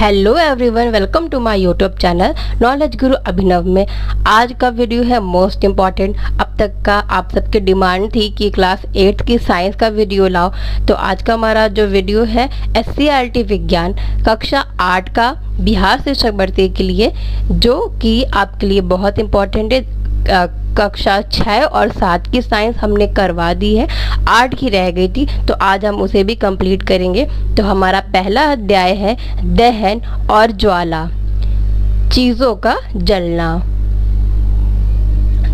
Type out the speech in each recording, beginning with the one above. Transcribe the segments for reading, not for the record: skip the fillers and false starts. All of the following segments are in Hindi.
Hello everyone, welcome to my YouTube channel knowledge Guru Abhinav में। आज का वीडियो है मोस्ट इम्पॉर्टेंट। अब तक का आप सबकी डिमांड थी कि क्लास 8 की साइंस का वीडियो लाओ, तो आज का हमारा जो वीडियो है SCERT विज्ञान कक्षा 8 का बिहार शिक्षक भर्ती के लिए, जो कि आपके लिए बहुत इम्पॉर्टेंट है। कक्षा 6 और 7 की साइंस हमने करवा दी है, 8 की रह गई थी, तो आज हम उसे भी कंप्लीट करेंगे। तो हमारा पहला अध्याय है दहन और ज्वाला, चीज़ों का जलना।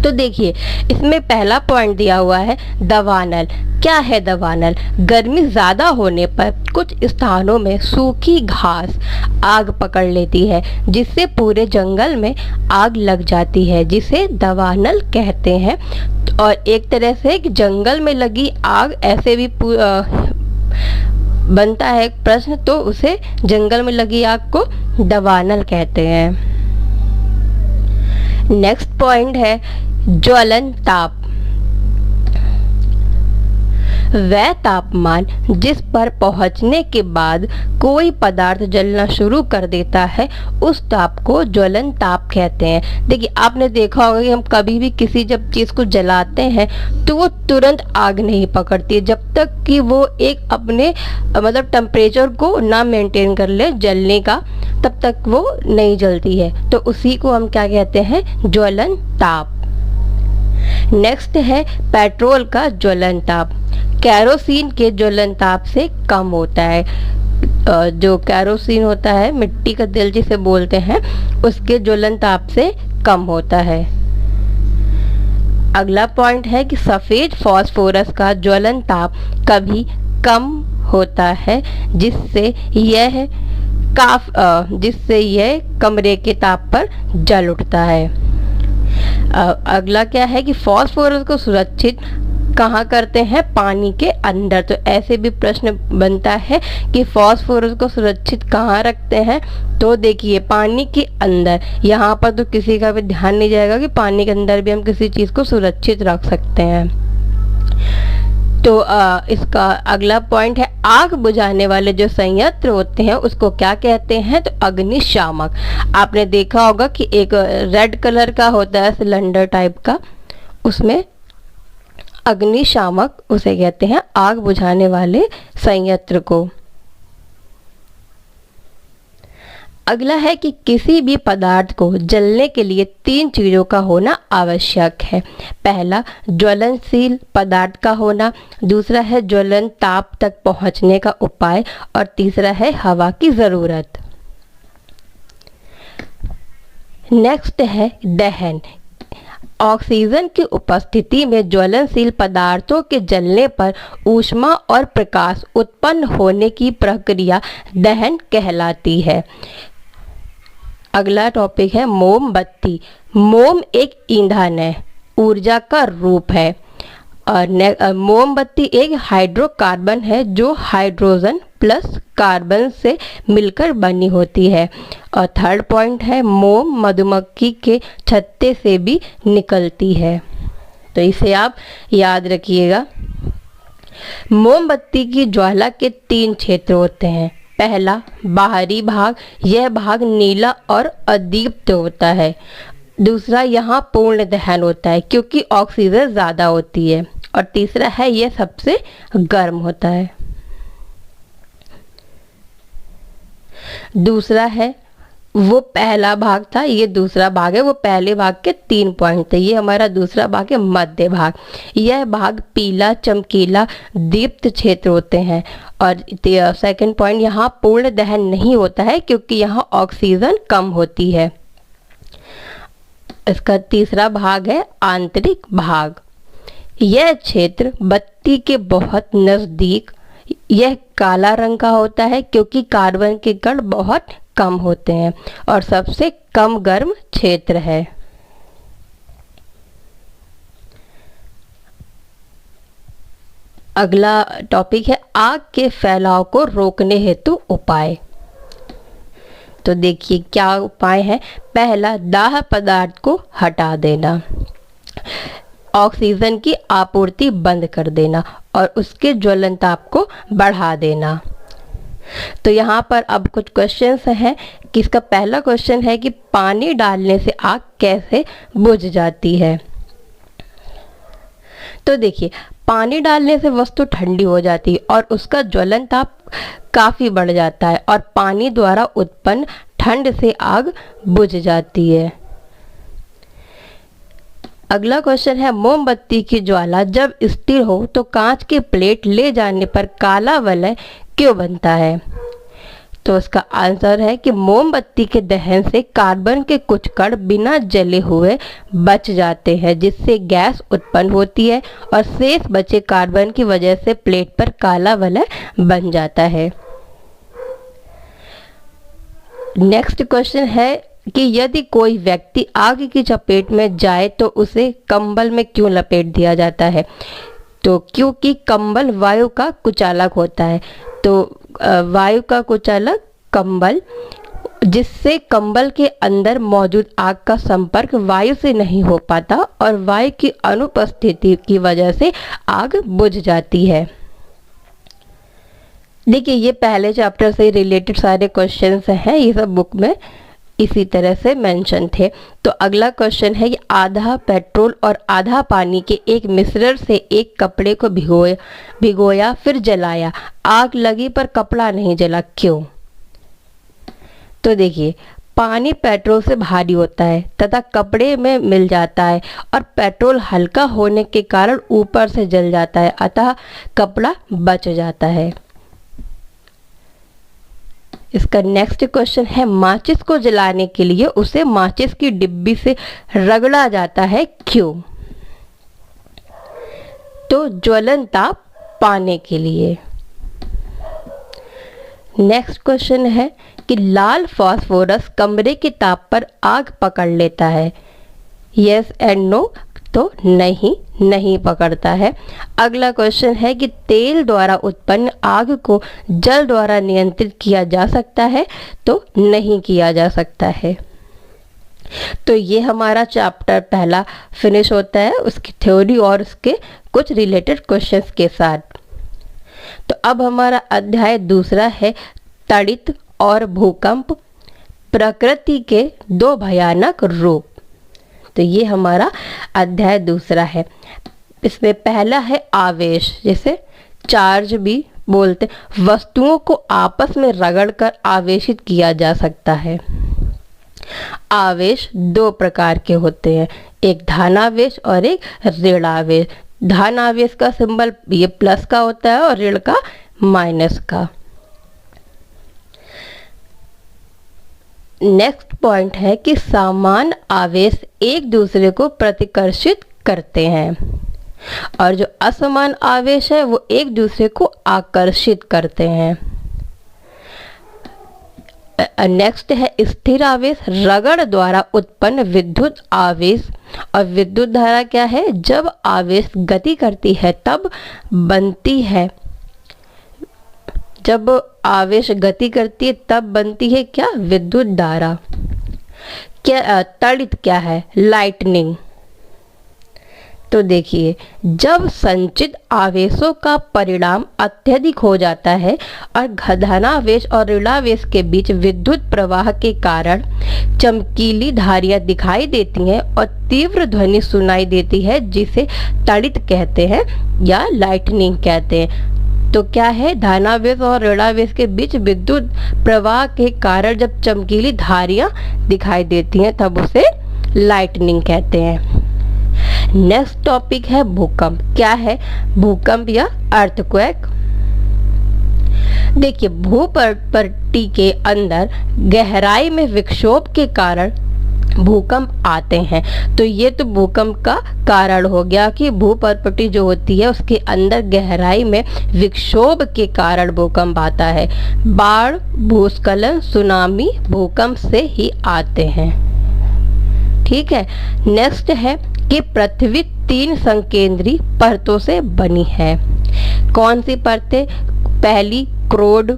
तो देखिए, इसमें पहला पॉइंट दिया हुआ है दवानल। क्या है दवानल? गर्मी ज़्यादा होने पर कुछ स्थानों में सूखी घास आग पकड़ लेती है, जिससे पूरे जंगल में आग लग जाती है, जिसे दवानल कहते हैं। और एक तरह से जंगल में लगी आग ऐसे भी बनता है प्रश्न, तो उसे जंगल में लगी आग को दवानल कहते हैं। नेक्स्ट पॉइंट है ज्वलन ताप। वह तापमान जिस पर पहुंचने के बाद कोई पदार्थ जलना शुरू कर देता है, उस ताप को ज्वलन ताप कहते हैं। देखिए, आपने देखा होगा कि हम कभी भी किसी जब चीज़ को जलाते हैं तो वो तुरंत आग नहीं पकड़ती, जब तक कि वो एक अपने मतलब टेम्परेचर को ना मेंटेन कर ले जलने का, तब तक वो नहीं जलती है। तो उसी को हम क्या कहते हैं? ज्वलन ताप। नेक्स्ट है पेट्रोल का ज्वलन ताप। कैरोसिन के ज्वलन ताप से कम होता है। जो कैरोसिन होता है, मिट्टी का तेल जिसे बोलते हैं, उसके ज्वलन ताप से कम होता है। अगला पॉइंट है कि सफ़ेद फास्फोरस का ज्वलन ताप कभी कम होता है, जिससे यह कमरे के ताप पर जल उठता है। अगला क्या है कि फास्फोरस को सुरक्षित कहाँ करते हैं? पानी के अंदर। तो ऐसे भी प्रश्न बनता है कि फास्फोरस को सुरक्षित कहाँ रखते हैं? तो देखिए, पानी के अंदर। यहाँ पर तो किसी का भी ध्यान नहीं जाएगा कि पानी के अंदर भी हम किसी चीज़ को सुरक्षित रख सकते हैं। तो इसका अगला पॉइंट है आग बुझाने वाले जो संयंत्र होते हैं उसको क्या कहते हैं? तो अग्निशामक। आपने देखा होगा कि एक रेड कलर का होता है सिलेंडर टाइप का, उसमें अग्निशामक उसे कहते हैं, आग बुझाने वाले संयंत्र को। अगला है कि किसी भी पदार्थ को जलने के लिए 3 चीज़ों का होना आवश्यक है। पहला, ज्वलनशील पदार्थ का होना। दूसरा है ज्वलन ताप तक पहुंचने का उपाय। और तीसरा है हवा की ज़रूरत। नेक्स्ट है दहन। ऑक्सीजन की उपस्थिति में ज्वलनशील पदार्थों के जलने पर ऊष्मा और प्रकाश उत्पन्न होने की प्रक्रिया दहन कहलाती है। अगला टॉपिक है मोमबत्ती। मोम एक ईंधन है, ऊर्जा का रूप है। और मोमबत्ती एक हाइड्रोकार्बन है जो हाइड्रोजन प्लस कार्बन से मिलकर बनी होती है। और थर्ड पॉइंट है मोम मधुमक्खी के छत्ते से भी निकलती है। तो इसे आप याद रखिएगा। मोमबत्ती की ज्वाला के 3 क्षेत्र होते हैं। पहला, बाहरी भाग। यह भाग नीला और अदीप्त होता है। दूसरा, यहाँ पूर्ण दहन होता है क्योंकि ऑक्सीजन ज़्यादा होती है। और तीसरा है यह सबसे गर्म होता है। दूसरा है वो पहला भाग था, ये दूसरा भाग है। वो पहले भाग के 3 पॉइंट थे, ये हमारा दूसरा भाग है मध्य भाग। यह भाग पीला चमकीला दीप्त क्षेत्र होते हैं। और सेकंड पॉइंट, यहाँ पूर्ण दहन नहीं होता है क्योंकि यहाँ ऑक्सीजन कम होती है। इसका तीसरा भाग है आंतरिक भाग। यह क्षेत्र बत्ती के बहुत नज़दीक, यह काला रंग का होता है क्योंकि कार्बन के कण बहुत कम होते हैं और सबसे कम गर्म क्षेत्र है। अगला टॉपिक है आग के फैलाव को रोकने हेतु उपाय। तो देखिए क्या उपाय है। पहला, दाह पदार्थ को हटा देना। ऑक्सीजन की आपूर्ति बंद कर देना और उसके ज्वलन ताप को बढ़ा देना। तो यहाँ पर अब कुछ क्वेश्चंस हैं कि इसका पहला क्वेश्चन है कि पानी डालने से आग कैसे बुझ जाती है। तो देखिए, पानी डालने से वस्तु ठंडी हो जाती है और उसका ज्वलन ताप काफ़ी बढ़ जाता है और पानी द्वारा उत्पन्न ठंड से आग बुझ जाती है। अगला क्वेश्चन है, मोमबत्ती की ज्वाला जब स्थिर हो तो कांच की प्लेट ले जाने पर काला वलय क्यों बनता है। तो इसका आंसर है कि मोमबत्ती के दहन से कार्बन के कुछ कण बिना जले हुए बच जाते हैं, जिससे गैस उत्पन्न होती है और शेष बचे कार्बन की वजह से प्लेट पर काला वलय बन जाता है। नेक्स्ट क्वेश्चन है कि यदि कोई व्यक्ति आग की चपेट में जाए तो उसे कंबल में क्यों लपेट दिया जाता है। तो क्योंकि कंबल वायु का कुचालक होता है। तो वायु का कुचालक कंबल, जिससे कंबल के अंदर मौजूद आग का संपर्क वायु से नहीं हो पाता और वायु की अनुपस्थिति की वजह से आग बुझ जाती है। देखिए, ये पहले चैप्टर से रिलेटेड सारे क्वेश्चंस हैं, ये सब बुक में इसी तरह से मेंशन थे। तो अगला क्वेश्चन है कि आधा पेट्रोल और आधा पानी के एक मिश्रण से एक कपड़े को भिगोया फिर जलाया, आग लगी पर कपड़ा नहीं जला, क्यों। तो देखिए, पानी पेट्रोल से भारी होता है तथा कपड़े में मिल जाता है और पेट्रोल हल्का होने के कारण ऊपर से जल जाता है, अतः कपड़ा बच जाता है। इसका नेक्स्ट क्वेश्चन है, माचिस को जलाने के लिए उसे माचिस की डिब्बी से रगड़ा जाता है, क्यों। तो ज्वलन ताप पाने के लिए। नेक्स्ट क्वेश्चन है कि लाल फास्फोरस कमरे के ताप पर आग पकड़ लेता है, यस एंड नो। तो नहीं पकड़ता है। अगला क्वेश्चन है कि तेल द्वारा उत्पन्न आग को जल द्वारा नियंत्रित किया जा सकता है। तो नहीं किया जा सकता है। तो ये हमारा चैप्टर पहला फिनिश होता है, उसकी थ्योरी और उसके कुछ रिलेटेड क्वेश्चंस के साथ। तो अब हमारा अध्याय दूसरा है, तड़ित और भूकंप, प्रकृति के दो भयानक रूप। तो ये हमारा अध्याय दूसरा है। इसमें पहला है आवेश, जिसे चार्ज भी बोलते हैं। वस्तुओं को आपस में रगड़कर आवेशित किया जा सकता है। आवेश दो प्रकार के होते हैं, एक धनावेश और एक ऋणावेश। धनावेश का सिंबल ये प्लस का होता है और ऋण का माइनस का। नेक्स्ट पॉइंट है कि समान आवेश एक दूसरे को प्रतिकर्षित करते हैं और जो असमान आवेश है वो एक दूसरे को आकर्षित करते हैं। नेक्स्ट है स्थिर आवेश, रगड़ द्वारा उत्पन्न विद्युत आवेश। और विद्युत धारा क्या है, जब आवेश गति करती है तब बनती है, जब आवेश गति करती है तब बनती है क्या, विद्युत धारा। क्या तड़ित क्या है, लाइटनिंग। तो देखिए, जब संचित आवेशों का परिणाम अत्यधिक हो जाता है और धनावेश और ऋणावेश के बीच विद्युत प्रवाह के कारण चमकीली धारियां दिखाई देती हैं और तीव्र ध्वनि सुनाई देती है, जिसे तड़ित कहते हैं या लाइटनिंग कहते हैं। तो क्या है, धनावेश और ऋणावेश के बीच विद्युत प्रवाह के कारण जब चमकीली धारियां दिखाई देती हैं तब उसे लाइटनिंग कहते हैं। नेक्स्ट टॉपिक है भूकंप। क्या है भूकंप या अर्थक्वेक। देखिए, भूपट्टी के अंदर गहराई में विक्षोभ के कारण भूकंप आते हैं। तो ये तो भूकंप का कारण हो गया कि भूपट्टी जो होती है उसके अंदर गहराई में विक्षोभ के कारण भूकंप आता है। बाढ़, भूस्खलन, सुनामी भूकंप से ही आते हैं। ठीक है। नेक्स्ट है कि पृथ्वी 3 संकेंद्री परतों से बनी है। कौन सी परतें, पहली क्रोड,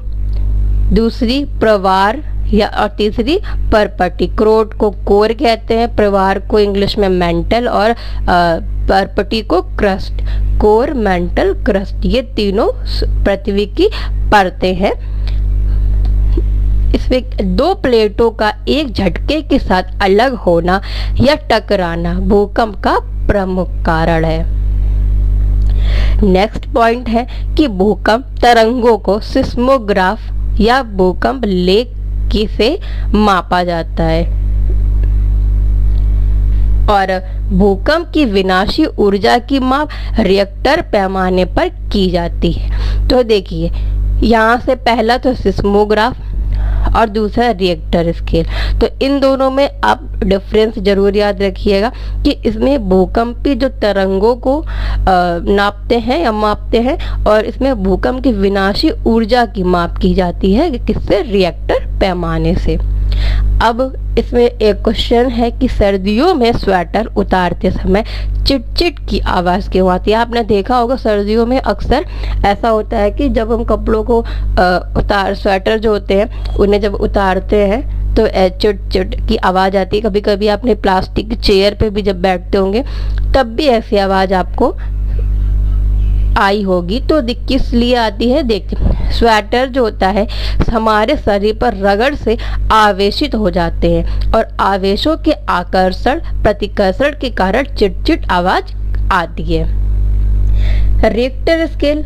दूसरी प्रवार या और तीसरी परपटी। क्रोड को कोर कहते हैं, प्रवार को इंग्लिश में मेंटल और परपटी को क्रस्ट। कोर, मेंटल, क्रस्ट, ये तीनों पृथ्वी की परतें हैं। इसमें दो प्लेटों का एक झटके के साथ अलग होना या टकराना भूकंप का प्रमुख कारण है। नेक्स्ट पॉइंट है कि भूकंप तरंगों को सिस्मोग्राफ या भूकंप लेख से मापा जाता है और भूकंप की विनाशी ऊर्जा की माप रिएक्टर पैमाने पर की जाती है। तो देखिए यहाँ से पहला तो सिस्मोग्राफ और दूसरा रिएक्टर स्केल, तो इन दोनों में आप डिफरेंस जरूर याद रखिएगा कि इसमें भूकंपी जो तरंगों को नापते हैं या मापते हैं और इसमें भूकंप की विनाशी ऊर्जा की माप की जाती है किससे, रिएक्टर पैमाने से। अब इसमें एक क्वेश्चन है कि सर्दियों में स्वेटर उतारते समय चिट-चिट की आवाज़ क्यों आती है। आपने देखा होगा सर्दियों में अक्सर ऐसा होता है कि जब हम कपड़ों को स्वेटर जो होते हैं उन्हें जब उतारते हैं तो चिट-चिट की आवाज़ आती है। कभी कभी आपने प्लास्टिक की चेयर पे भी जब बैठते होंगे तब भी ऐसी आवाज़ आपको आई होगी। तो किस लिए आती है, देखिए स्वेटर जो होता है हमारे शरीर पर रगड़ से आवेशित हो जाते हैं और आवेशों के आकर्षण प्रतिकर्षण के कारण चिट-चिट आवाज आती है। रिएक्टर स्केल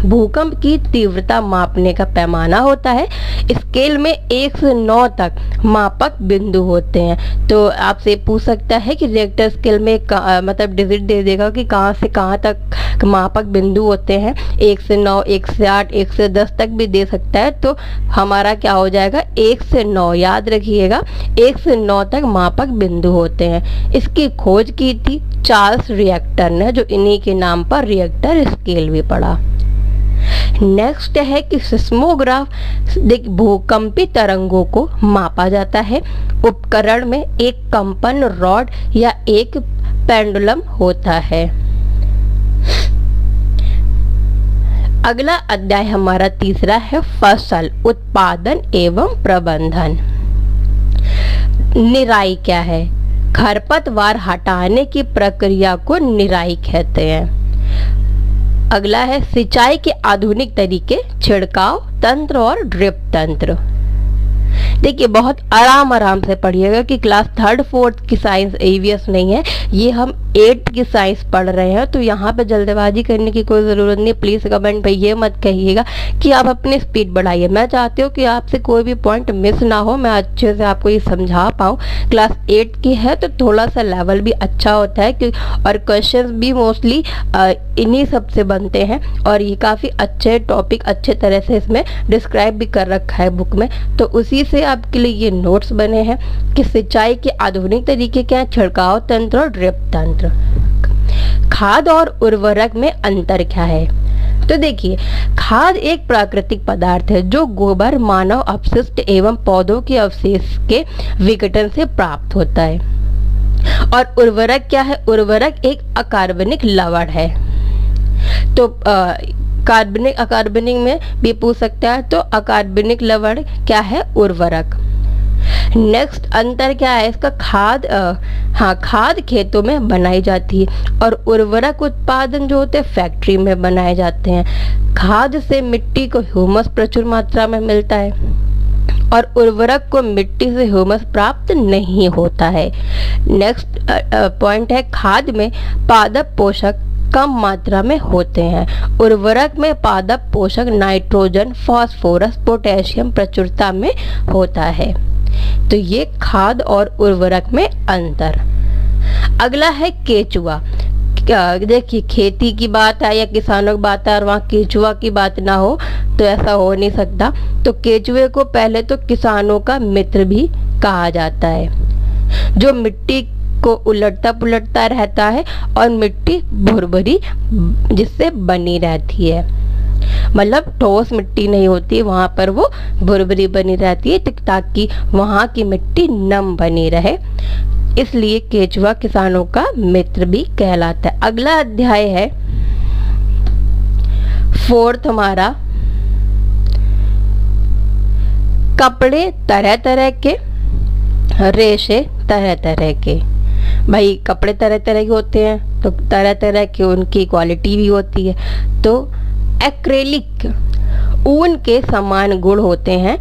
भूकंप की तीव्रता मापने का पैमाना होता है। स्केल में 1 से 9 तक मापक बिंदु होते हैं। तो आपसे पूछ सकता है कि रिएक्टर स्केल में मतलब डिजिट दे देगा कि कहाँ से कहाँ तक मापक बिंदु होते हैं। 1 से 9, 1 से 8, 1 से 10 तक भी दे सकता है। तो हमारा क्या हो जाएगा, 1 से 9 याद रखिएगा, 1 से 9 तक मापक बिंदु होते हैं। इसकी खोज की थी चार्ल्स रिएक्टर ने, जो इन्हीं के नाम पर रिएक्टर स्केल भी पड़ा। नेक्स्ट है कि सिस्मोग्राफ भूकंपी तरंगों को मापा जाता है। उपकरण में एक कंपन रॉड या एक पेंडुलम होता है। अगला अध्याय हमारा तीसरा है फसल उत्पादन एवं प्रबंधन। निराई क्या है, खरपतवार हटाने की प्रक्रिया को निराई कहते हैं। अगला है सिंचाई के आधुनिक तरीके, छिड़काव तंत्र और ड्रिप तंत्र। देखिए बहुत आराम से पढ़िएगा कि क्लास 3rd 4th की साइंस ईवीएस नहीं है, ये हम 8th की साइंस पढ़ रहे हैं। तो यहाँ पे जल्दबाजी करने की कोई ज़रूरत नहीं। प्लीज़ कमेंट पे ये मत कहिएगा कि आप अपनी स्पीड बढ़ाइए। मैं चाहती हूँ कि आपसे कोई भी पॉइंट मिस ना हो, मैं अच्छे से आपको ये समझा पाऊँ। क्लास 8 की है तो थोड़ा सा लेवल भी अच्छा होता है कि और क्वेश्चंस भी मोस्टली इन्हीं सब से बनते हैं और ये काफ़ी अच्छे टॉपिक अच्छे तरह से इसमें डिस्क्राइब भी कर रखा है बुक में। तो उसी से आपके लिए ये नोट्स बने हैं कि सिंचाई के आधुनिक तरीके क्या हैं, छिड़काव तंत्र और ड्रिप तंत्र। खाद और उर्वरक में अंतर क्या है, तो देखिए खाद एक प्राकृतिक पदार्थ है जो गोबर, मानव अपशिष्ट एवं पौधों के अवशेष के विघटन से प्राप्त होता है। और उर्वरक क्या है, उर्वरक एक अकार्बनिक लवण है। तो कार्बनिक अकार्बनिक में भी पूछ सकता है, तो अकार्बनिक लवण क्या है, उर्वरक। नेक्स्ट अंतर क्या है इसका, खाद खेतों में बनाई जाती है और उर्वरक उत्पादन जो होते हैं फैक्ट्री में बनाए जाते हैं। खाद से मिट्टी को ह्यूमस प्रचुर मात्रा में मिलता है और उर्वरक को मिट्टी से ह्यूमस प्राप्त नहीं होता है। नेक्स्ट पॉइंट है खाद में पादप पोषक कम मात्रा में होते हैं। उर्वरक में पादप पोषक नाइट्रोजन, फास्फोरस, पोटेशियम प्रचुरता में होता है। तो ये खाद और उर्वरक में अंतर। अगला है केचुआ। देखिए खेती की बात है या किसानों की बात है और वहाँ केचुआ की बात ना हो तो ऐसा हो नहीं सकता। तो केचुए को पहले तो किसानों का मित्र भी कहा जाता है, जो मिट्टी को उलटता पुलटता रहता है और मिट्टी भुरभुरी जिससे बनी रहती है, मतलब ठोस मिट्टी नहीं होती वहाँ पर, वो भुरभुरी बनी रहती है ताकि वहाँ की मिट्टी नम बनी रहे। इसलिए केचुआ किसानों का मित्र भी कहलाता है। अगला अध्याय है 4th हमारा, कपड़े तरह तरह के, रेशे तरह तरह के। भाई कपड़े तरह तरह के होते हैं तो तरह तरह की उनकी क्वालिटी भी होती है। तो एक्रेलिक ऊन के समान गुण होते हैं,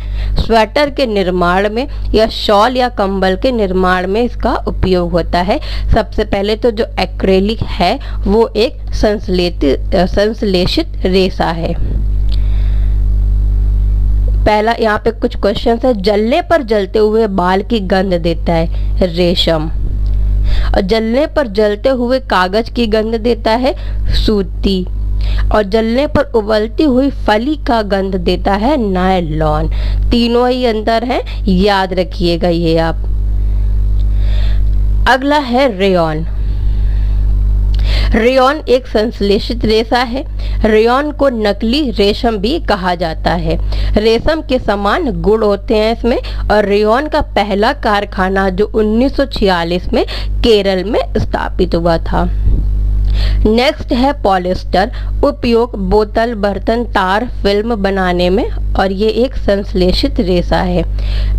स्वेटर के निर्माण में या शॉल या कंबल के निर्माण में इसका उपयोग होता है। सबसे पहले तो जो एक्रेलिक है वो एक संश्लेषित रेशा है। पहला यहाँ पे कुछ क्वेश्चन है। जलने पर जलते हुए बाल की गंध देता है रेशम, और जलने पर जलते हुए कागज की गंध देता है सूती, और जलने पर उबलती हुई फली का गंध देता है नायलॉन। तीनों ही अंतर है, याद रखिएगा ये आप। अगला है रेयॉन। रेयॉन एक संश्लेषित रेशा है। रेयॉन को नकली रेशम भी कहा जाता है। रेशम के समान गुण होते हैं इसमें, और रेयॉन का पहला कारखाना जो 1946 में केरल में स्थापित हुआ था। नेक्स्ट है पॉलिस्टर। उपयोग बोतल, बर्तन, तार, फिल्म बनाने में, और ये एक संश्लेषित रेशा है।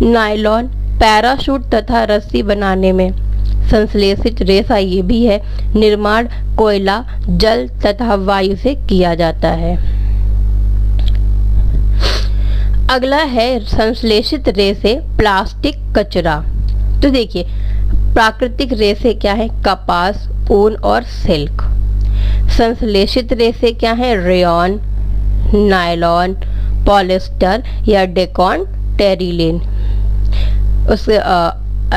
नायलॉन पैराशूट तथा रस्सी बनाने में संश्लेषित रेशा ये भी है। निर्माण कोयला, जल तथा वायु से किया जाता है। अगला है संश्लेषित रेशे प्लास्टिक कचरा। तो देखिए प्राकृतिक रेशे क्या है? कपास, ऊन और सिल्क। संश्लेषित रेशे क्या है? रेयॉन, नायलॉन, पॉलिस्टर या डेकॉन, टेरिलिन। उसके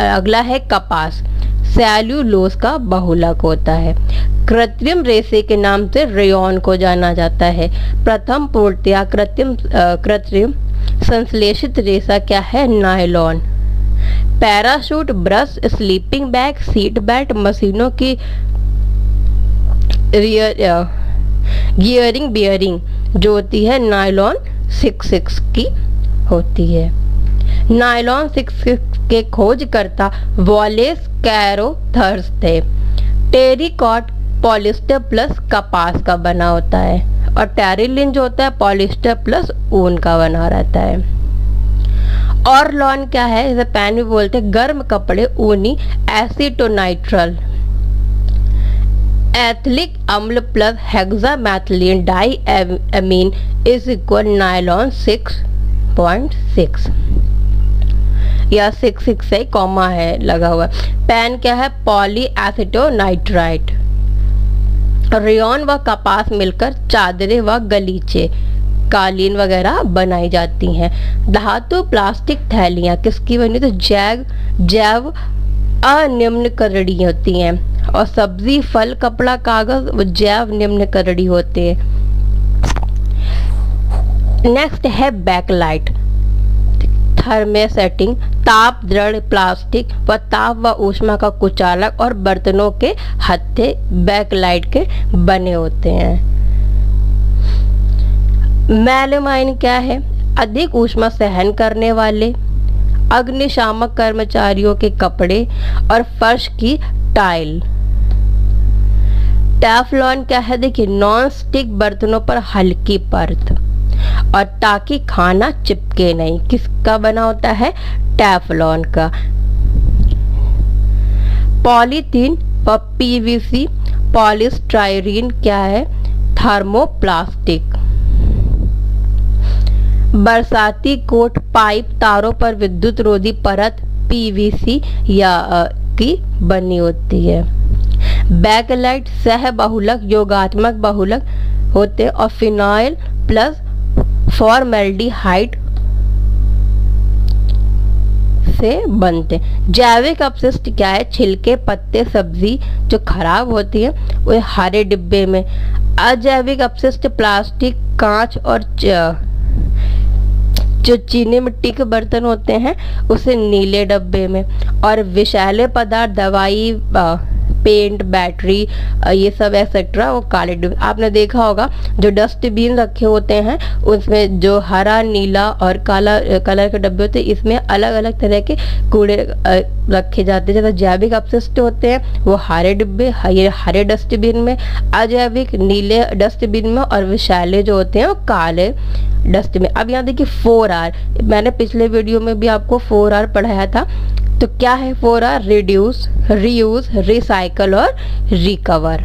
अगला है कपास। सेल्यूलोज का बहुलक होता है। कृत्रिम रेशे के नाम से रेयॉन को जाना जाता है। प्रथम पूर्णतया कृत्रिम संश्लेषित रेशा क्या है? Nylon. Parachute, brush, sleeping bag, seat belt, मशीनों की गियरिंग बियरिंग जो होती है नायलॉन 66 की होती है। नायलॉन 66 के खोजकर्ता वॉलेस कैरोथर्स थे। टेरिकॉट पॉलिस्टर प्लस कपास का बना होता है, और टेरिलिन जो होता है पॉलिस्टर प्लस ऊन का बना रहता है। ऑरलॉन क्या है? इसे पैन भी बोलते हैं। गर्म कपड़े, ऊनी, एसीटोनाइट्रल, एथिलिक अम्ल plus hexamethylene diamine is equal nylon 6.6 या 66 से कॉमा है लगा हुआ। पैन क्या है? पॉली एसिटोनाइट्राइट। रेयॉन व कपास मिलकर चादरें व गलीचे, कालीन वगैरह बनाई जाती हैं। धातु प्लास्टिक थैलियाँ किसकी बनी? तो जैव अनिम्नकरणीय होती हैं, और सब्जी, फल, कपड़ा, कागज वो जैव निम्नकरणीय होते हैं। नेक्स्ट है बैकलाइट। थर्मेसेटिंग, ताप दृढ़ प्लास्टिक व ताप व ऊष्मा का कुचालक और बर्तनों के हत्थे बैकलाइट के बने होते हैं। मेलामाइन क्या है? अधिक ऊष्मा सहन करने वाले, अग्निशामक कर्मचारियों के कपड़े और फर्श की टाइल। टेफ्लॉन क्या है? देखिए नॉन स्टिक बर्तनों पर हल्की परत, और ताकि खाना चिपके नहीं। किसका बना होता है? टेफ्लॉन का। पॉलीथीन व पीवीसी, पॉलीस्टायरीन क्या है? थर्मोप्लास्टिक। बरसाती कोट, पाइप, तारों पर विद्युत रोधी परत पीवीसी या की बनी होती है। बैकलाइट सह बहुलक, योगात्मक बहुलक होते हैं, और फिनाइल प्लस फॉर्मेल्डिहाइड से बनते। जैविक अपशिष्ट क्या है? छिलके, पत्ते, सब्जी जो खराब होती है वो हरे डिब्बे में। अजैविक अपशिष्ट प्लास्टिक, कांच और जो चीनी मिट्टी के बर्तन होते हैं उसे नीले डब्बे में। और विषैले पदार्थ, दवाई, पेंट, बैटरी, ये सब एक्सेट्रा वो काले डिब्बे। आपने देखा होगा जो डस्टबिन रखे होते हैं उसमें जो हरा, नीला और काला कलर के डब्बे होते हैं, इसमें अलग अलग तरह के कूड़े रखे जाते हैं। जैसे जैविक अपशिष्ट होते हैं वो हरे डिब्बे, ये हरे डस्टबिन में, अजैविक नीले डस्टबिन में, और विषैले जो होते हैं वो काले डस्टबिन। अब यहाँ देखिए 4R, मैंने पिछले वीडियो में भी आपको 4R पढ़ाया था। तो क्या है 4R? रिड्यूस, रीयूज, रिसाइकल और रिकवर।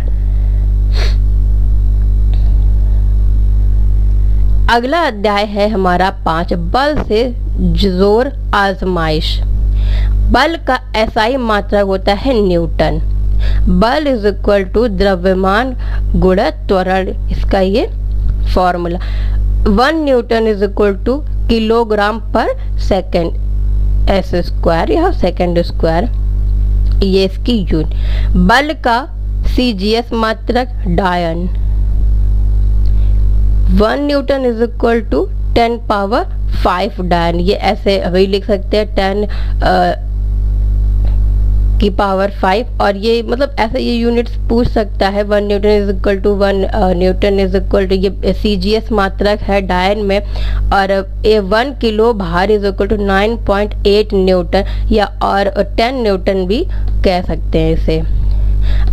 अगला अध्याय है हमारा 5, बल से जोर आजमाइश। बल का एसआई मात्रक होता है न्यूटन। बल इज इक्वल टू द्रव्यमान गुणा त्वरण, इसका ये formula. 1 newton is equal to kilogram पर सेकेंड, एस स्क्वायर या सेकेंड स्क्वायर, ये इसकी यूनिट। बल का सीजीएस मात्रक dyne. 1 newton is equal to 10 power 5 dyne, ये ऐसे अभी लिख सकते हैं 10 की पावर 5, और ये मतलब ऐसे ये यूनिट्स पूछ सकता है। 1 newton is equal to 1 newton is equal to, ये सीजीएस मात्रक है डायन में, और ये 1 किलो भार इज इक्वल टू 9.8 न्यूटन, या और 10 न्यूटन भी कह सकते हैं इसे।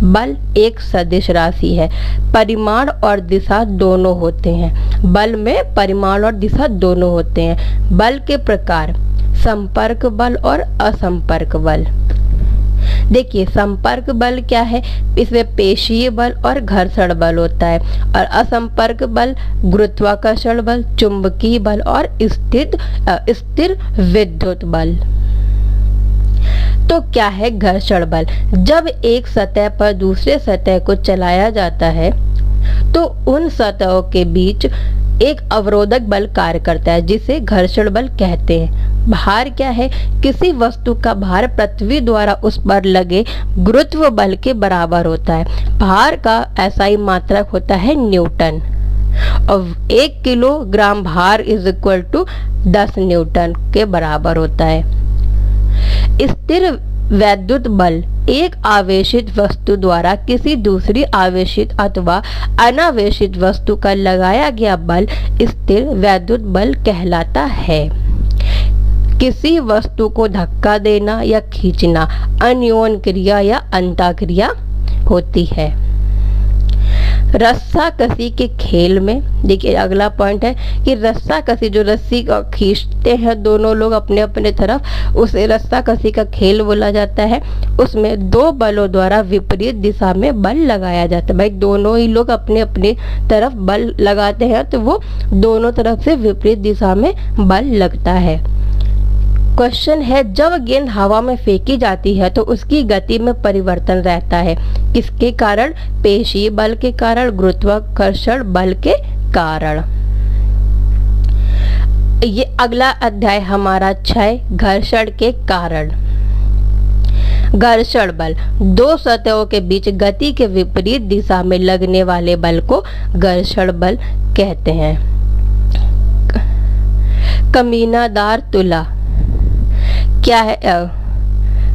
बल एक सदिश राशि है, परिमाण और दिशा दोनों होते हैं। बल में परिमाण और दिशा दोनों होते हैं। बल के प्रकार संपर्क बल और असंपर्क बल। देखिए संपर्क बल क्या है, इसमें पेशीय बल और घर्षण बल होता है, और असंपर्क बल गुरुत्वाकर्षण बल, चुंबकीय बल और स्थिर विद्युत बल। तो क्या है घर्षण बल? जब एक सतह पर दूसरे सतह को चलाया जाता है तो उन सतहों के बीच एक अवरोधक बल कार्य करता है, जिसे घर्षण बल कहते हैं। भार क्या है? किसी वस्तु का भार पृथ्वी द्वारा उस पर लगे गुरुत्व बल के बराबर होता है। भार का एसआई मात्रक होता है न्यूटन, और 1 किलोग्राम भार इज इक्वल टू 10 न्यूटन के बराबर होता है। स्थिर वैद्युत बल एक आवेशित वस्तु द्वारा किसी दूसरी आवेशित अथवा अनावेशित वस्तु का लगाया गया बल स्थिर वैद्युत बल कहलाता है। किसी वस्तु को धक्का देना या खींचना अन्योन क्रिया या अंतःक्रिया होती है। रस्साकसी के खेल में देखिए अगला पॉइंट है कि रस्साकसी, जो रस्सी को खींचते हैं दोनों लोग अपने अपने तरफ, उसे रस्साकसी का खेल बोला जाता है। उसमें 2 बलों द्वारा विपरीत दिशा में बल लगाया जाता है। भाई दोनों ही लोग अपने अपने तरफ बल लगाते हैं तो वो दोनों तरफ से विपरीत दिशा में बल लगता है। क्वेश्चन है, जब गेंद हवा में फेंकी जाती है तो उसकी गति में परिवर्तन रहता है, किसके कारण? पेशीय बल के कारण, गुरुत्वाकर्षण बल के कारण। ये अगला अध्याय हमारा 6 घर्षण के कारण। घर्षण बल 2 सतहों के बीच गति के विपरीत दिशा में लगने वाले बल को घर्षण बल कहते हैं। कमीनादार तुला क्या है?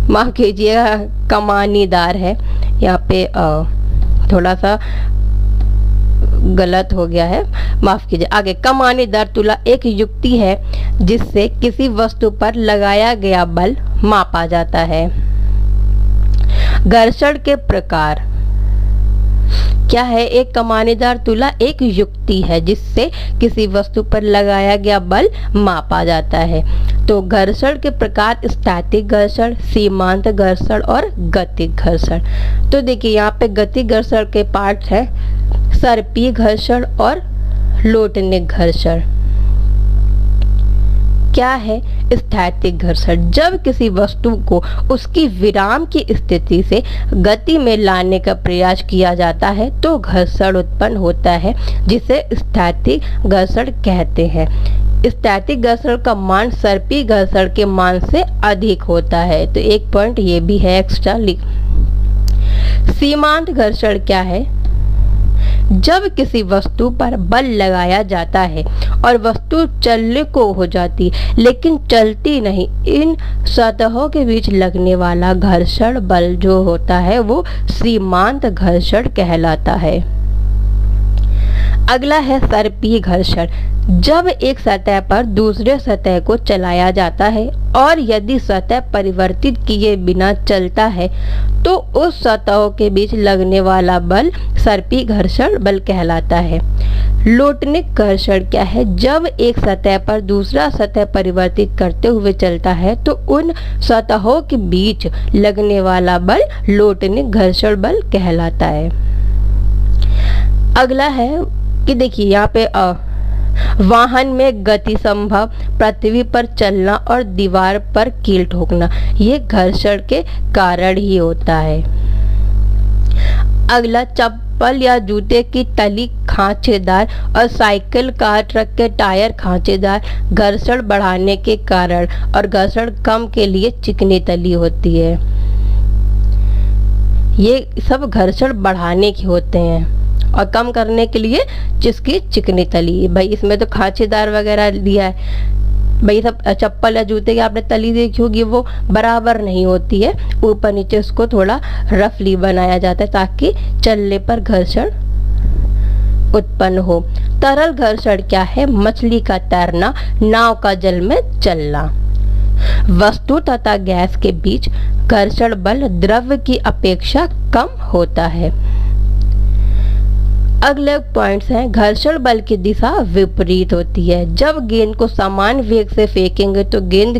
माफ कीजिएगा, कमानीदार है, यहाँ पे थोड़ा सा गलत हो गया है, माफ कीजिए। आगे, कमानीदार तुला एक युक्ति है जिससे किसी वस्तु पर लगाया गया बल मापा जाता है। घर्षण के प्रकार क्या है? एक कमानीदार तुला एक युक्ति है जिससे किसी वस्तु पर लगाया गया बल मापा जाता है। तो घर्षण के प्रकार स्थैतिक घर्षण, सीमांत घर्षण और गतिक घर्षण। तो देखिए यहाँ पे गतिक घर्षण के पार्ट है सर्पीय घर्षण और लोटनिक घर्षण। क्या है? स्थैतिक घर्षण, जब किसी वस्तु को उसकी विराम की स्थिति से गति में लाने का प्रयास किया जाता है तो घर्षण उत्पन्न होता है, जिसे स्थैतिक घर्षण कहते हैं। स्थैतिक घर्षण का मान सर्पीय घर्षण के मान से अधिक होता है, तो एक पॉइंट ये भी है एक्स्ट्रा लिख। सीमांत घर्षण क्या है? जब किसी वस्तु पर बल लगाया जाता है और वस्तु चलने को हो जाती लेकिन चलती नहीं, इन सतहों के बीच लगने वाला घर्षण बल जो होता है वो सीमांत घर्षण कहलाता है। अगला है सर्पीय घर्षण, जब एक सतह पर दूसरे सतह को चलाया जाता है और यदि सतह परिवर्तित किए बिना चलता है तो उस सतहों के बीच लगने वाला बल सर्पीय घर्षण बल कहलाता है। लोटनिक घर्षण क्या है? जब एक सतह पर दूसरा सतह परिवर्तित करते हुए चलता है तो उन सतहों के बीच लगने वाला बल लोटनिक घर्षण बल कहलाता है। अगला है कि देखिए यहाँ पे वाहन में गति संभव, पृथ्वी पर चलना और दीवार पर कील ठोकना, ये घर्षण के कारण ही होता है। अगला, चप्पल या जूते की तली खांचेदार और साइकिल कार ट्रक के टायर खांचेदार, घर्षण बढ़ाने के कारण और घर्षण कम के लिए चिकनी तली होती है। ये सब घर्षण बढ़ाने के होते हैं और कम करने के लिए जिसकी चिकनी तली। भाई इसमें तो खांचेदार वगैरह दिया है। भाई सब चप्पल या जूते की आपने तली देखी होगी, वो बराबर नहीं होती है, ऊपर नीचे उसको थोड़ा रफली बनाया जाता है ताकि चलने पर घर्षण उत्पन्न हो। तरल घर्षण क्या है? मछली का तैरना, नाव का जल में चलना। वस्तु तथा गैस के बीच घर्षण बल द्रव्य की अपेक्षा कम होता है। अगले पॉइंट्स हैं, घर्षण बल की दिशा विपरीत होती है। जब गेंद को समान वेग से फेंकेंगे तो गेंद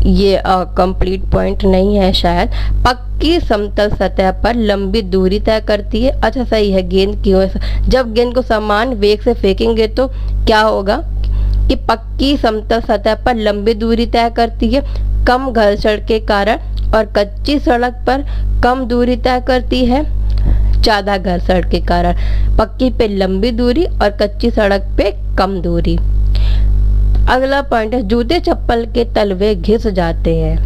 ये कंप्लीट पॉइंट नहीं है शायद। पक्की समतल सतह पर लंबी दूरी तय करती है। अच्छा सही है, गेंद की जब गेंद को समान वेग से फेंकेंगे तो क्या होगा कि पक्की समतल सतह पर लंबी दूरी तय करती है कम घर्षण के कारण, और कच्ची सड़क पर कम दूरी तय करती है ज्यादा घर्षण के कारण। पक्की पे लंबी दूरी और कच्ची सड़क पे कम दूरी। अगला पॉइंट है, जूते चप्पल के तलवे घिस जाते हैं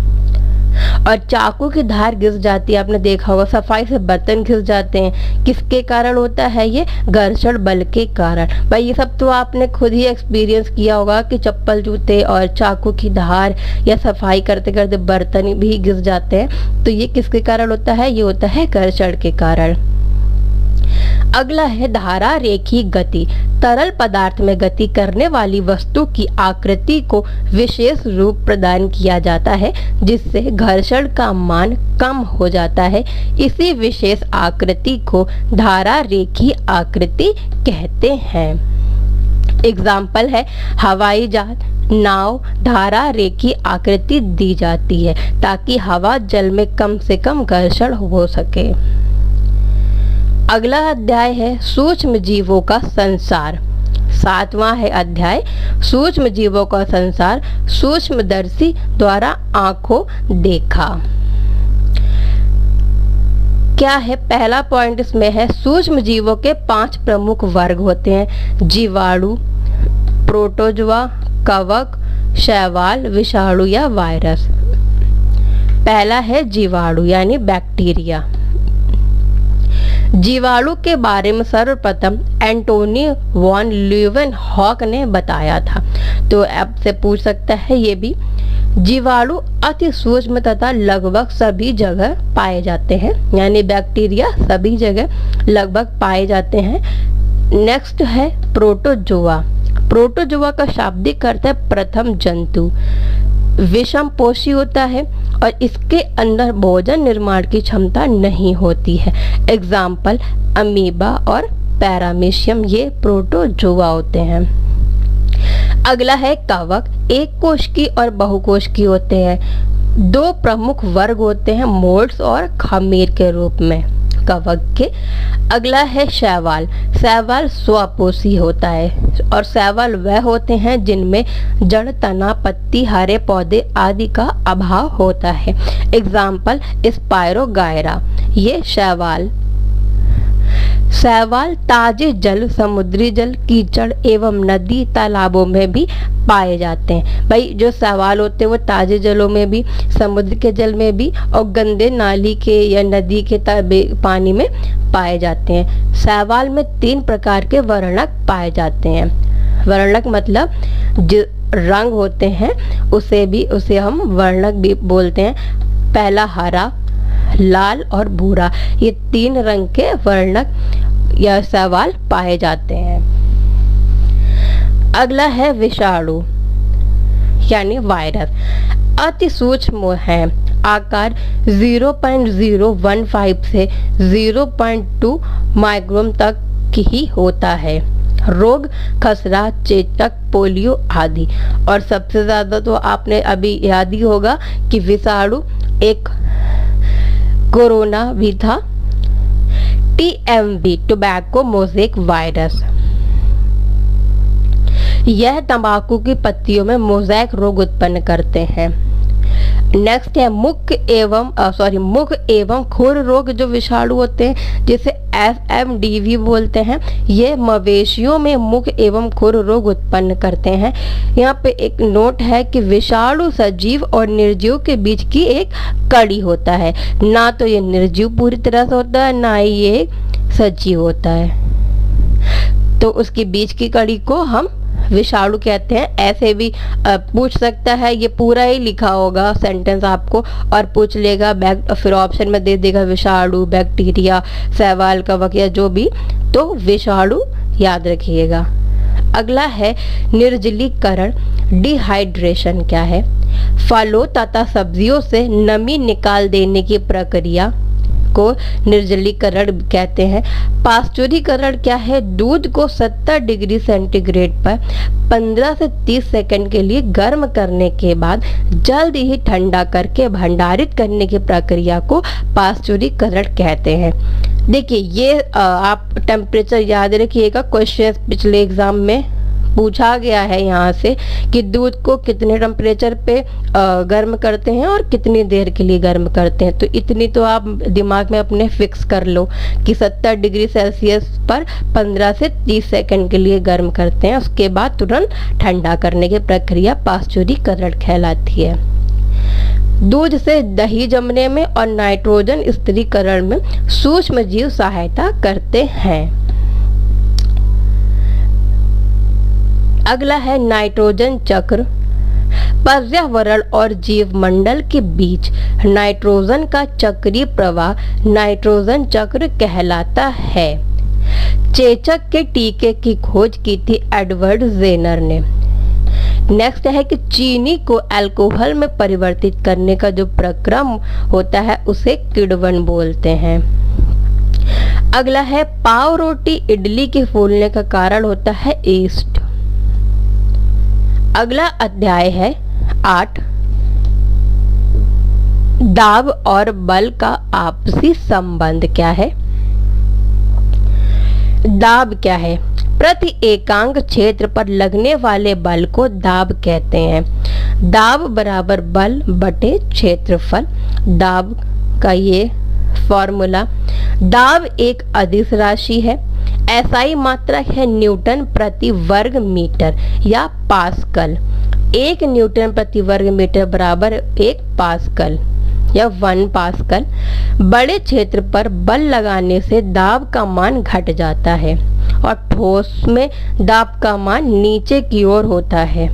और चाकू की धार घिस जाती है। आपने देखा होगा सफाई से बर्तन घिस जाते हैं। किसके कारण होता है? ये घर्षण बल के कारण। भाई ये सब तो आपने खुद ही एक्सपीरियंस किया होगा कि चप्पल, जूते और चाकू की धार या सफाई करते करते बर्तन भी घिस जाते हैं। तो ये किसके कारण होता है? ये होता है घर्षण के कारण। अगला है धारा रेखी गति। तरल पदार्थ में गति करने वाली वस्तु की आकृति को विशेष रूप प्रदान किया जाता है जिससे घर्षण का मान कम हो जाता है। इसी विशेष आकृति को धारा रेखी आकृति कहते हैं। एग्जाम्पल है, हवाई जहाज, नाव धारा रेखी आकृति दी जाती है ताकि हवा जल में कम से कम घर्षण हो सके। अगला अध्याय है सूक्ष्म जीवों का संसार। 7वां है अध्याय सूक्ष्म जीवों का संसार, सूक्ष्मदर्शी द्वारा आंखों देखा। क्या है? पहला पॉइंट इसमें है, सूक्ष्म जीवों के 5 प्रमुख वर्ग होते हैं: जीवाणु, प्रोटोजोआ, कवक, शैवाल, विषाणु या वायरस। पहला है जीवाणु यानी बैक्टीरिया। जीवाणु के बारे में सर्वप्रथम एंटोनी वॉन ल्यूवेनहॉक ने बताया था। तो आपसे पूछ सकता है ये भी, जीवाणु अति सूक्ष्म तथा लगभग सभी जगह पाए जाते हैं, यानी बैक्टीरिया सभी जगह लगभग पाए जाते हैं। नेक्स्ट है प्रोटोजोआ। प्रोटोजोआ का शाब्दिक अर्थ है प्रथम जंतु। विषम पोषी होता है और इसके अंदर भोजन निर्माण की क्षमता नहीं होती है। एग्जाम्पल अमीबा और पैरामीशियम, ये प्रोटोजोआ होते हैं। अगला है कवक। एक कोशिकी और बहुकोशिकी होते हैं। 2 प्रमुख वर्ग होते हैं, मोल्ड्स और खमीर के रूप में कवक के। अगला है शैवाल। शैवाल स्वपोषी होता है और शैवाल वह होते हैं जिनमें जड़, तना, पत्ती, हरे पौधे आदि का अभाव होता है। एग्जाम्पल स्पायरोगायरा, ये शैवाल। शैवाल ताजे जल, समुद्री जल, कीचड़ एवं नदी तालाबों में भी पाए जाते हैं। भाई जो शैवाल होते हैं वो ताजे जलों में भी, समुद्र के जल में भी और गंदे नाली के या नदी के पानी में पाए जाते हैं। शैवाल में 3 प्रकार के वर्णक पाए जाते हैं। वर्णक मतलब जो रंग होते हैं उसे हम वर्णक भी बोलते हैं। पहला हरा, लाल और भूरा, ये 3 रंग के वर्णक या शैवाल पाए जाते हैं। अगला है विषाणु यानी वायरस। अति सूक्ष्म है, आकार 0.015 से 0.2 माइक्रोन तक ही होता है। रोग खसरा, चेचक, पोलियो आदि। और सबसे ज्यादा तो आपने अभी याद ही होगा कि विषाणु एक कोरोना भी था TMV टोबैको मोज़ेक वायरस। यह तंबाकू की पत्तियों में मोज़ेक रोग उत्पन्न करते हैं। नेक्स्ट है मुख एवं खुर रोग जो विषाणु होते हैं जिसे FMDV बोलते हैं, ये मवेशियों में मुख एवं खुर रोग उत्पन्न करते हैं। यहाँ पे एक नोट है कि विषाणु सजीव और निर्जीव के बीच की एक कड़ी होता है, ना तो ये निर्जीव पूरी तरह से होता है ना ही ये सजीव होता है, तो उसके बीच की कड़ी को हम विषाणु कहते हैं। ऐसे भी पूछ सकता है, ये पूरा ही लिखा होगा सेंटेंस आपको और पूछ लेगा, फिर ऑप्शन में दे देगा विषाणु, बैक्टीरिया, शैवाल, कवक या जो भी, तो विषाणु याद रखिएगा। अगला है निर्जलीकरण, डिहाइड्रेशन क्या है? फलों तथा सब्जियों से नमी निकाल देने की प्रक्रिया को निर्जलीकरण कहते हैं। पाश्चुरीकरण क्या है? दूध को 70 डिग्री सेंटीग्रेड पर 15 से 30 सेकंड के लिए गर्म करने के बाद जल्द ही ठंडा करके भंडारित करने की प्रक्रिया को पाश्चुरीकरण कहते हैं। देखिए ये आप टेम्परेचर याद रखिएगा, क्वेश्चन पिछले एग्जाम में पूछा गया है यहाँ से कि दूध को कितने टेम्परेचर पे गर्म करते हैं और कितनी देर के लिए गर्म करते हैं, तो इतनी तो आप दिमाग में अपने फिक्स कर लो कि 70 डिग्री सेल्सियस पर 15 से 30 सेकंड के लिए गर्म करते हैं, उसके बाद तुरंत ठंडा करने की प्रक्रिया पाश्चुरीकरण कहलाती है। दूध से दही जमने में और नाइट्रोजन स्थिरीकरण में सूक्ष्म जीव सहायता करते हैं। अगला है नाइट्रोजन चक्र। पर्यावरण और जीवमंडल के बीच नाइट्रोजन का चक्रीय प्रवाह नाइट्रोजन चक्र कहलाता है। चेचक के टीके की खोज की थी एडवर्ड जेनर ने। नेक्स्ट है कि चीनी को अल्कोहल में परिवर्तित करने का जो प्रक्रम होता है उसे किण्वन बोलते हैं। अगला है पाव रोटी इडली के फूलने का कारण होता है ईस्ट। अगला अध्याय है 8, दाब और बल का आपसी संबंध क्या है? दाब क्या है? प्रति एकांक क्षेत्र पर लगने वाले बल को दाब कहते हैं। दाब बराबर बल बटे क्षेत्रफल। दाब का ये फॉर्मूला, दाब एक अदिश राशि है। SI मात्रक है न्यूटन प्रति वर्ग मीटर या पास्कल। 1 न्यूटन प्रति वर्ग मीटर बराबर 1 पास्कल या 1 पास्कल। बड़े क्षेत्र पर बल लगाने से दाब का मान घट जाता है और ठोस में दाब का मान नीचे की ओर होता है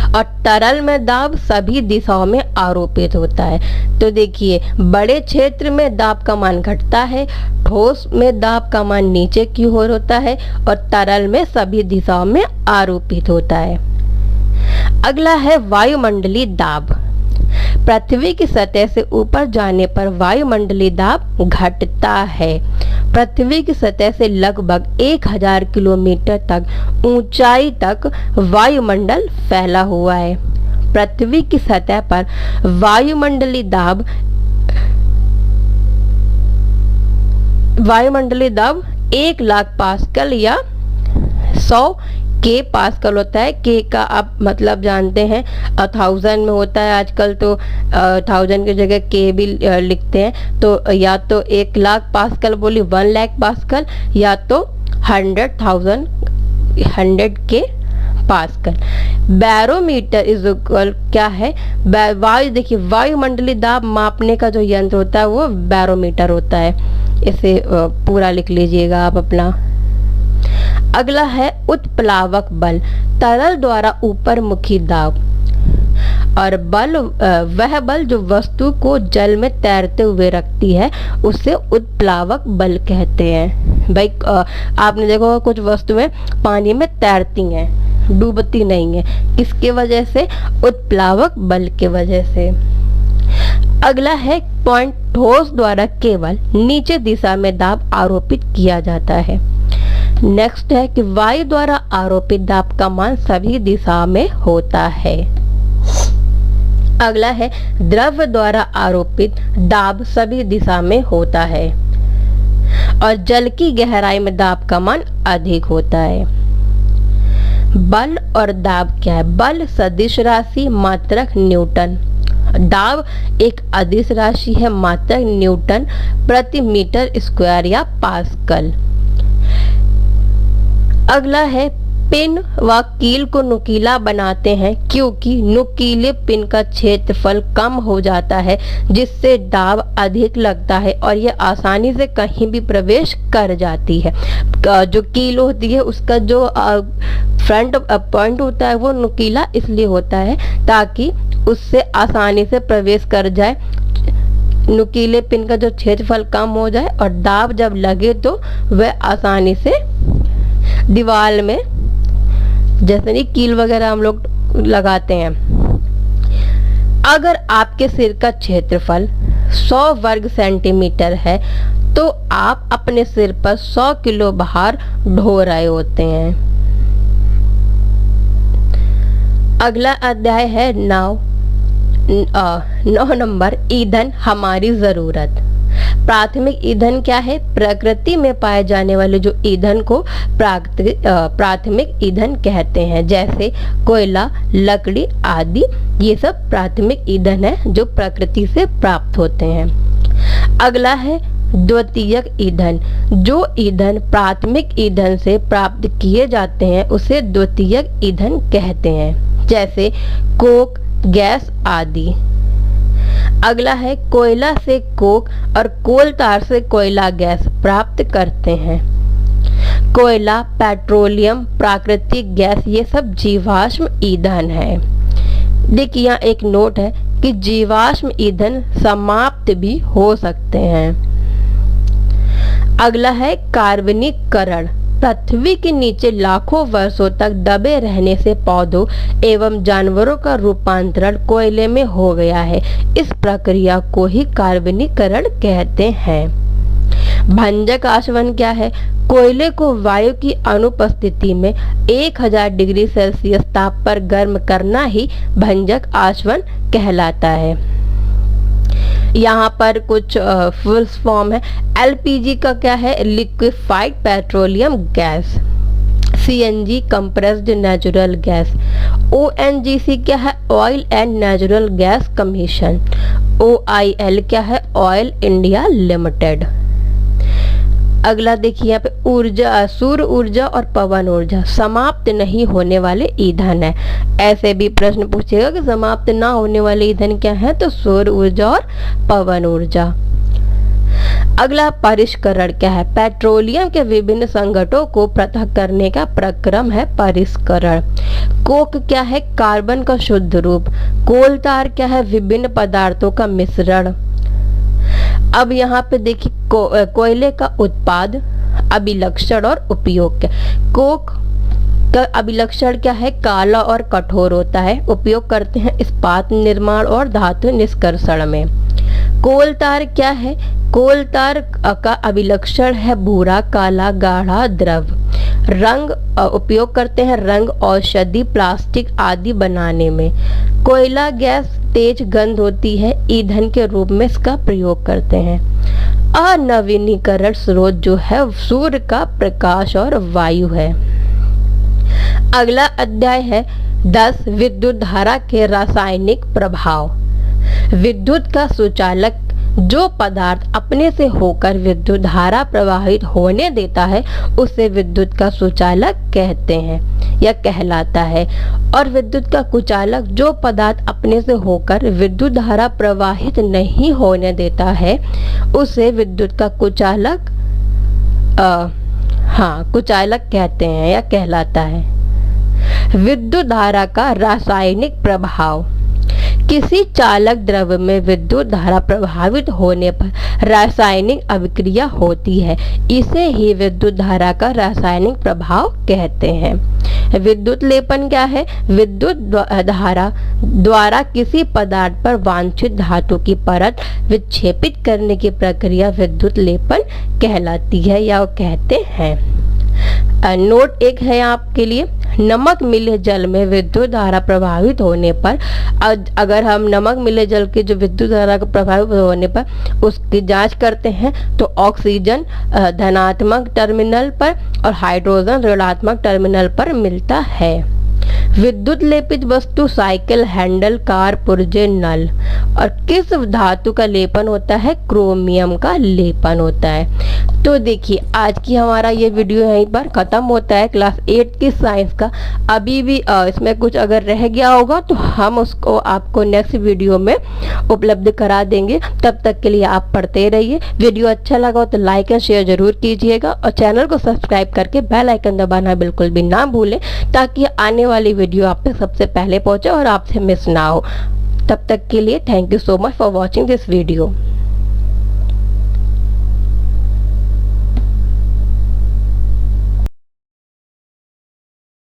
और तरल में दाब सभी दिशाओं में आरोपित होता है। तो देखिए बड़े क्षेत्र में दाब का मान घटता है, ठोस में दाब का मान नीचे की ओर होता है और तरल में सभी दिशाओं में आरोपित होता है। अगला है वायुमंडलीय दाब। पृथ्वी की सतह से ऊपर जाने पर वायुमंडलीय दाब घटता है। पृथ्वी की सतह से लगभग 1000 किलोमीटर तक ऊंचाई तक वायुमंडल फैला हुआ है। पृथ्वी की सतह पर वायुमंडलीय दाब 1,00,000 पास्कल या 100 के पास्कल होता है। के का आप मतलब जानते हैं 1000 में होता है, आजकल तो 1000 की जगह के भी लिखते हैं, तो या तो 1,00,000 पास्कल बोली 1,00,000 पास्कल या तो 100 के पास्कल। बैरोमीटर इज इक्वल क्या है? वायु, देखिए वायुमंडलीय दाब मापने का जो यंत्र होता है वो बैरोमीटर होता है। इसे पूरा लिख लीजिएगा आप अपना। अगला है उत्प्लावक बल, तरल द्वारा ऊपर मुखी दाब। और बल वह बल जो वस्तु को जल में तैरते हुए रखती है उसे उत्प्लावक बल कहते हैं। भाई आपने देखा कुछ वस्तुएं पानी में तैरती हैं, डूबती नहीं है, किसके वजह से? उत्प्लावक बल के वजह से। अगला है पॉइंट, ठोस द्वारा केवल नीचे दिशा में दाब आरोपित किया जाता है। नेक्स्ट है कि वायु द्वारा आरोपित दाब का मान सभी दिशा में होता है। अगला है द्रव द्वारा आरोपित दाब सभी दिशा में होता है। और जल की गहराई में दाब का मान अधिक होता है। बल और दाब क्या है? बल सदिश राशि, मात्रक न्यूटन। दाब एक अदिश राशि है, मात्रक न्यूटन प्रति मीटर स्क्वायर या पास्कल। अगला है पिन व कील को नुकीला बनाते हैं क्योंकि नुकीले पिन का क्षेत्रफल कम हो जाता है जिससे दाब अधिक लगता है और यह आसानी से कहीं भी प्रवेश कर जाती है। जो कील होती है उसका जो फ्रंट पॉइंट होता है वो नुकीला इसलिए होता है ताकि उससे आसानी से प्रवेश कर जाए, नुकीले पिन का जो क्षेत्रफल कम हो जाए और दाब जब लगे तो वह आसानी से दीवार में, जैसे नहीं कील वगैरह हम लोग लगाते हैं। अगर आपके सिर का क्षेत्रफल 100 वर्ग सेंटीमीटर है तो आप अपने सिर पर 100 किलो भार ढो रहे होते हैं। अगला अध्याय है 9 नंबर, ईंधन हमारी जरूरत। प्राथमिक ईंधन क्या है? प्रकृति में पाए जाने वाले जो ईंधन को प्राथमिक ईंधन कहते हैं, जैसे कोयला, लकड़ी आदि। ये सब प्राथमिक ईंधन है जो प्रकृति से प्राप्त होते हैं। अगला है द्वितीयक ईंधन। जो ईंधन प्राथमिक ईंधन से प्राप्त किए जाते हैं उसे द्वितीयक ईंधन कहते हैं, जैसे कोक, गैस आदि। अगला है कोयला से कोक और कोल तार से कोयला गैस प्राप्त करते हैं। कोयला, पेट्रोलियम, प्राकृतिक गैस ये सब जीवाश्म ईंधन है। देखिए यहाँ एक नोट है कि जीवाश्म ईंधन समाप्त भी हो सकते हैं। अगला है कार्बनीकरण। पृथ्वी के नीचे लाखों वर्षों तक दबे रहने से पौधों एवं जानवरों का रूपांतरण कोयले में हो गया है। इस प्रक्रिया को ही कार्बनीकरण कहते हैं। भंजक आसवन क्या है? कोयले को वायु की अनुपस्थिति में 1000 डिग्री सेल्सियस ताप पर गर्म करना ही भंजक आसवन कहलाता है। यहाँ पर कुछ फुल फॉर्म है। एलपीजी का क्या है? Liquefied petroleum gas. CNG compressed natural gas. ONGC क्या है? Oil and natural gas commission. OIL क्या है? Oil India limited. अगला देखिए यहाँ पे ऊर्जा, सूर्य ऊर्जा और पवन ऊर्जा समाप्त नहीं होने वाले ईंधन है। ऐसे भी प्रश्न पूछेगा कि समाप्त ना होने वाले ईंधन क्या है, तो सौर ऊर्जा और पवन ऊर्जा। अगला परिष्करण क्या है? पेट्रोलियम के विभिन्न संघटकों को पृथक करने का प्रक्रम है परिष्करण। कोक क्या है? कार्बन का शुद्ध रूप। कोल तार क्या है? विभिन्न पदार्थों का मिश्रण। अब यहाँ पे देखिए कोयले का उत्पाद, अभिलक्षण और उपयोग क्या? कोक का अभिलक्षण क्या है? काला और कठोर होता है। उपयोग करते हैं इस्पात निर्माण और धातु निष्कर्षण में। कोल तार क्या है? कोल तार का अभिलक्षण है भूरा, काला, गाढ़ा द्रव। रंग उपयोग करते हैं रंग, औषधि, प्लास्टिक आदि बनाने में। कोयला गैस तेज गंध होती है, ईंधन के रूप में इसका प्रयोग करते हैं। अनवीनीकरण स्रोत जो है सूर्य का प्रकाश और वायु है। अगला अध्याय है 10 विद्युत धारा के रासायनिक प्रभाव। विद्युत का सुचालक जो पदार्थ अपने से होकर विद्युत धारा प्रवाहित होने देता है उसे विद्युत का सुचालक कहते हैं या कहलाता है, और विद्युत का कुचालक जो पदार्थ अपने से होकर विद्युत धारा प्रवाहित नहीं होने देता है उसे विद्युत का कुचालक कुचालक कहते हैं या कहलाता है। विद्युत धारा का रासायनिक प्रभाव। किसी चालक द्रव्य में विद्युत धारा प्रभावित होने पर रासायनिक अभिक्रिया होती है, इसे ही विद्युत धारा का रासायनिक प्रभाव कहते हैं। विद्युत लेपन क्या है? विद्युत धारा द्वारा किसी पदार्थ पर वांछित धातु की परत विक्षेपित करने की प्रक्रिया विद्युत लेपन कहलाती है या कहते हैं। नोट एक है आपके लिए, नमक मिले जल में विद्युत धारा प्रभावित होने पर, अगर हम नमक मिले जल के जो विद्युत धारा का प्रभावित होने पर उसकी जांच करते हैं तो ऑक्सीजन धनात्मक टर्मिनल पर और हाइड्रोजन ऋणात्मक टर्मिनल पर मिलता है। विद्युत लेपित वस्तु साइकिल, हैंडल, कार, पुर्जे, नल। और किस धातु का लेपन होता है? क्रोमियम का लेपन होता है। तो देखिए आज की हमारा ये वीडियो यहीं पर ख़त्म होता है क्लास 8 की साइंस का। अभी भी इसमें कुछ अगर रह गया होगा तो हम उसको आपको नेक्स्ट वीडियो में उपलब्ध करा देंगे। तब तक के लिए आप पढ़ते रहिए। वीडियो अच्छा लगा हो तो लाइक एंड शेयर जरूर कीजिएगा और चैनल को सब्सक्राइब करके बेल आइकन दबाना बिल्कुल भी ना भूलें, ताकि आने वाली वीडियो आप तक सबसे पहले पहुंचे और आपसे मिस ना हो। तब तक के लिए thank you so much for watching this video.